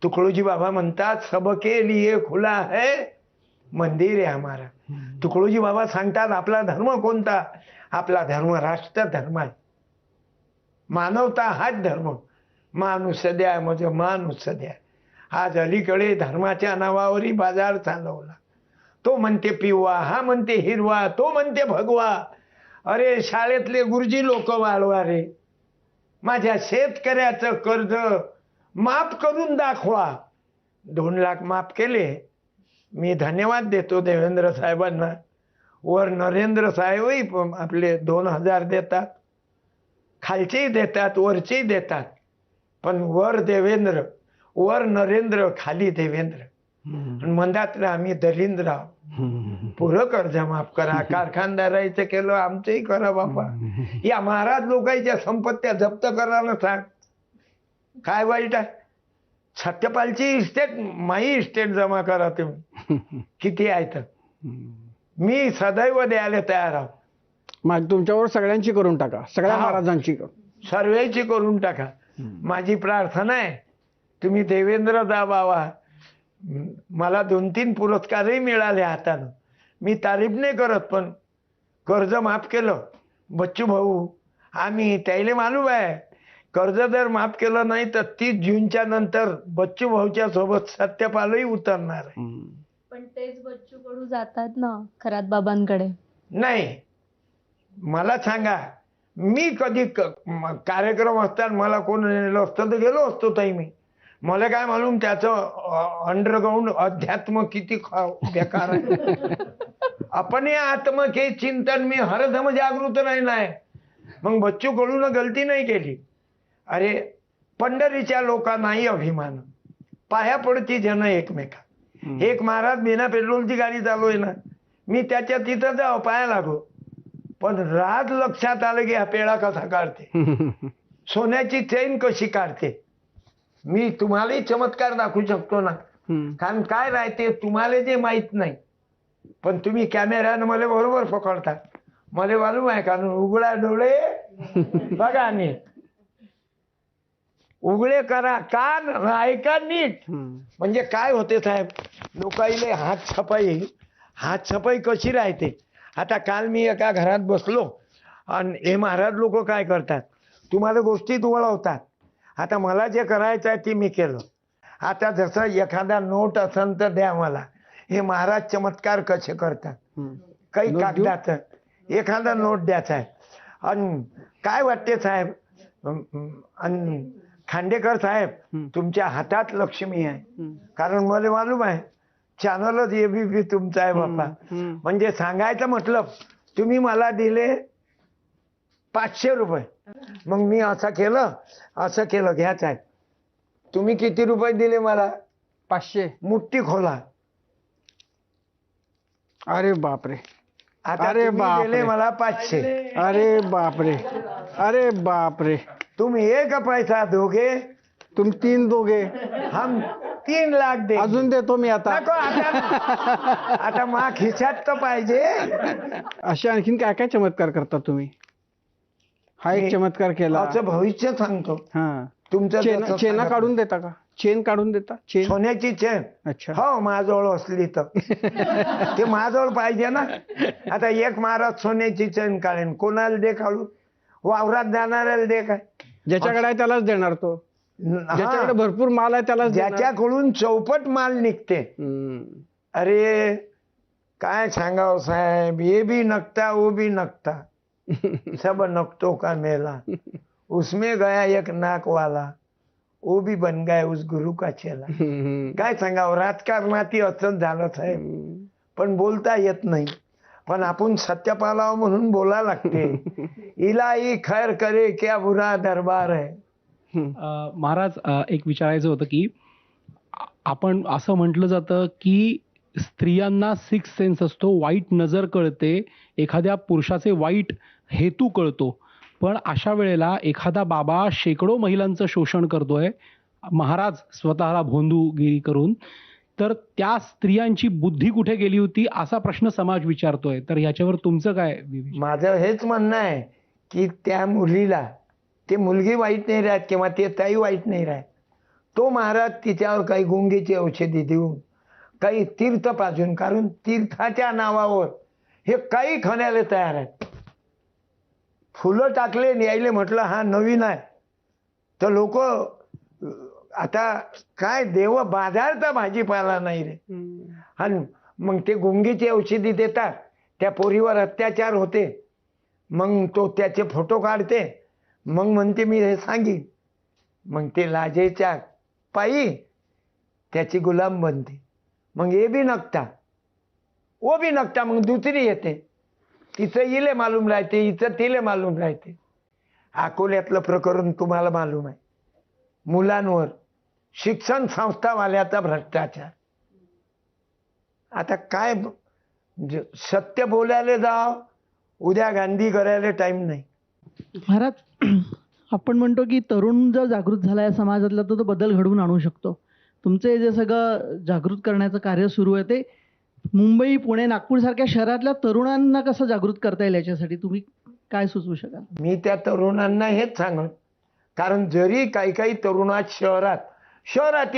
तुकडोजी बाबा म्हणतात, सबके लिए खुला है मंदिर है हमारा. तुकडोजी बाबा सांगतात आपला धर्म कोणता? आपला धर्म राष्ट्र धर्म आहे. मानवता हाच धर्म. माणूस द्या म्हणजे माणूस द्या. आज अलीकडे धर्माच्या नावावरही बाजार चालवला. तो म्हणते पिवळा, हा म्हणते हिरवा, तो म्हणते भगवा. अरे शाळेतले गुरुजी लोक वाळवा रे. माझ्या शेतकऱ्याचं कर्ज माफ करून दाखवा. 2 लाख माफ केले. मी धन्यवाद देतो देवेंद्र साहेबांना. वर नरेंद्र साहेबही आपले 2000 देतात, खालचेही देतात, वरचेही देतात. पण वर देवेंद्र, वर नरेंद्र, खाली देवेंद्र. म्हणतात आम्ही दलिंद्र आहोत. पुरं कर्ज माफ करा. कारखानदाराचं केलं, आमचंही करा बापा. या महाराज लोकांच्या संपत्त्या जप्त करायला सांग. काय वाईट आहे? सत्यपालची इस्टेट, माही इस्टेट जमा करा तुम्ही. किती आहे तर मी सदैव द्यायला तयार आहोत. मग तुमच्यावर सगळ्यांची करून टाका, सगळ्या महाराजांची सर्वेची करून टाका. माझी प्रार्थना आहे तुम्ही देवेंद्र दाबावा. मला 2-3 पुरस्कारही मिळाले हातानं. मी तारीफ नाही करत, पण कर्ज माफ केलं. बच्चू भाऊ आम्ही त्याला मालूम आहे, कर्ज जर माफ केलं नाही तर 30 जूनच्या नंतर बच्चू भाऊच्या सोबत सत्यपालही उतरणार आहे. पण तेच बच्चू कडू जातात ना खरात बाबांकडे. नाही, मला सांगा, मी कधी कार्यक्रम असतात मला कोण नेलं असतं तर गेलो असतो. ताई मी, मला काय मालूम त्याचं अंडरग्राऊंड अध्यात्म किती बेकार आहे. आपण या आत्म के चिंतन मी हरदम जागृत नाही. मग बच्चू कडून गलती नाही केली. अरे पंढरीच्या लोकांनाही अभिमान, पाया पडती जन एकमेका. एक महाराज बिना पेट्रोलची गाडी चालू आहे ना, मी त्याच्या तिथं जाऊ पाया लागो. पण राज लक्षात आलं की हा पेढा कसा काढते, सोन्याची चैन कशी काढते. मी तुम्हालाही चमत्कार दाखवू शकतो ना. कारण काय राहते तुम्हाला जे माहित नाही, पण तुम्ही कॅमेऱ्यानं मला बरोबर पकडता. मला मालूम आहे, कारण उघडा डोळे बघा नीट, उघडे करा कान, ऐका नीट. म्हणजे काय होते साहेब, लोकाईले हात छपाई कशी राहते. आता काल मी एका घरात बसलो आणि हे महाराज लोक काय करतात, तुम्हाला गोष्टीत वळवतात. आता मला जे करायचं आहे ते मी केलं. आता जसं एखादा नोट असेल तर द्या मला. हे महाराज चमत्कार कसे करतात. काही कागदाचं एखादा नोट द्यायचा आहे. आणि काय वाटते साहेब, आणि खांडेकर साहेब तुमच्या हातात लक्ष्मी आहे. कारण मला मालूम आहे चॅनलच एबीपी तुमचा आहे बापा. म्हणजे सांगायचं मतलब तुम्ही मला दिले 500 रुपये. मग मी असं केलं घ्याच आहे. तुम्ही किती रुपये दिले मला? 500. मुठ्ठी खोला. अरे बापरे. आता तुम्ही दिले मला 500. अरे बापरे, अरे बापरे. तुम एक पैसा दोगे, तुम 3 दोगे, हम 3 लाख दे. अजून देतो मी आता. आता मा खिशात तर पाहिजे. अशा आणखीन काय काय चमत्कार करता तुम्ही? हा एक चमत्कार केला. असं भविष्य सांगतो. हा, तुमचं चेना काढून देता का? चेन काढून देता? चेन, सोन्याची चेन. अच्छा. हो, माझ्याजवळ असली तर ते माझ्याजवळ पाहिजे ना. आता एक महाराज सोन्याची चेन काढेन, कोणाला दे काढून? वावरात जाणाऱ्याला दे काय? ज्याच्याकडे आहे त्यालाच देणार तो. ज्याच्याकडे भरपूर माल आहे त्यालाच देणार. ज्याच्याकडून चौपट माल निघते. अरे काय सांगाव साहेब, ये भी नकता वो भी नकता, सब नकतों का मेला. उसमें गया एक नाक वाला, वो भी बन गया उस गुरु का चेला. काय सांगावं, राजकारणाती असंच झालं साहेब. पण बोलता येत नाही. पण आपण सत्यपालाव म्हणून बोला लागते. इलाही खैर करे क्या बुरा दरबार आहे. महाराज, एक विचारायचं होतं की आपण असं म्हटलं जातं की स्त्रियांना 6th सेन्स असतो, वाईट नजर कळते, एखाद्या पुरुषाचे वाईट हेतू कळतो. पण अशा वेळेला एखादा बाबा शेकडो महिलांचं शोषण करतोय, महाराज स्वतःला भोंदूगिरी करून, तर त्या स्त्रियांची बुद्धी कुठे गेली होती असा प्रश्न समाज विचारतोय. तर ह्याच्यावर तुमचं काय? माझं हेच म्हणणं आहे की त्या मुलीला, ते मुलगी वाईट नाही राहत किंवा ते ताई वाईट नाही राहत. तो महाराज तिच्यावर काही गुंगीची औषधी देऊन, काही तीर्थ पाजून, कारण तीर्थाच्या नावावर हे काही खाण्याला तयार आहेत. फुलं टाकले न्यायले, म्हटलं हा नवीन आहे, तर लोक आता काय देव बाजारचा भाजीपाला नाही रे. आणि मग ते गुंगीची औषधी देतात, त्या पोरीवर अत्याचार होते, मग तो त्याचे फोटो काढते, मग म्हणते मी हे सांगीन, मग ते लाजेच्या पायी त्याची गुलाम बनते. मग हे बी नकटा, वो बी नकटा, मग दुसरी येते, तिचं इले मालूम राहते, हिचं तिले मालूम राहते. अकोल्यातलं प्रकरण तुम्हाला मालूम आहे, मुलांवर शिक्षण संस्थावाल्याचा भ्रष्टाचार. आता काय सत्य बोलायला जाव, उद्या गांधी करायला टाइम नाही. महाराज, आपण म्हणतो की तरुण जर जागृत झाला या समाजातला तर तो बदल घडवून आणू शकतो. तुमचे जे सगळं जागृत करण्याचं कार्य सुरू आहे ते मुंबई, पुणे, नागपूर सारख्या शहरातल्या तरुणांना कसं जागृत करता येईल याच्यासाठी तुम्ही काय सुचवू शकाल? मी त्या तरुणांना हेच सांगत, कारण जरी काही काही तरुणात शहरात